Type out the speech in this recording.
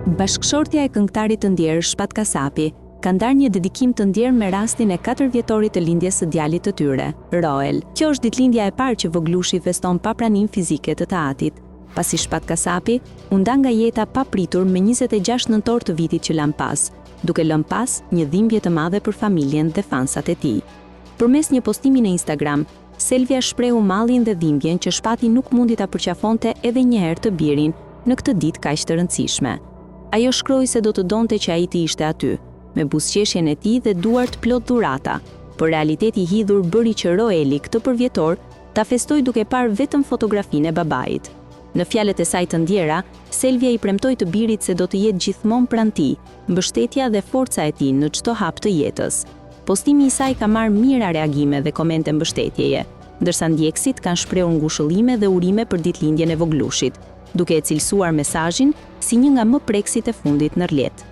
Bashkëshortja e këngëtarit të ndjerë Shpat Kasapi ka ndarë një dedikim të ndjerë me rastin e 4 vjetorit të lindjes së djalit të tyre, Roel. Kjo është ditëlindja e parë që voglushi feston pa pranim fizike të atit, pasi Shpat Kasapi u nda nga jeta pa pritur me 26 nëntor të vitit që lan pas, duke lënë pas një dhimbje të madhe për familjen dhe fansat e tij. Përmes një postimi në Instagram, Selvia shprehu mallin dhe dhimbjen që Shpati nuk mundi ta përqafonte edhe një herë të birin në këtë ditë kaq të rëndësishme. Ajo shkroi se do të donte që ai të ishte aty, me buzëqeshjen e tij dhe duart plot dhurata, por realiteti i hidhur bëri që Roeli këtë përvjetor ta festoi duke parë vetëm fotografinë e babait. Në fjalët e saj të ndjera, Selvia i premtoi të birit se do të jetë gjithmonë pranë tij, mbështetja dhe forca e tij në çdo hap të jetës. Postimi i saj ka marrë mira reagime dhe komente mbështetjeje, ndërsa ndjekësit kanë shprehur ngushëllime dhe urime për ditëlindjen e voglushit, duke e cilësuar mesazhin si një nga më prekësit e fundit në rrjet.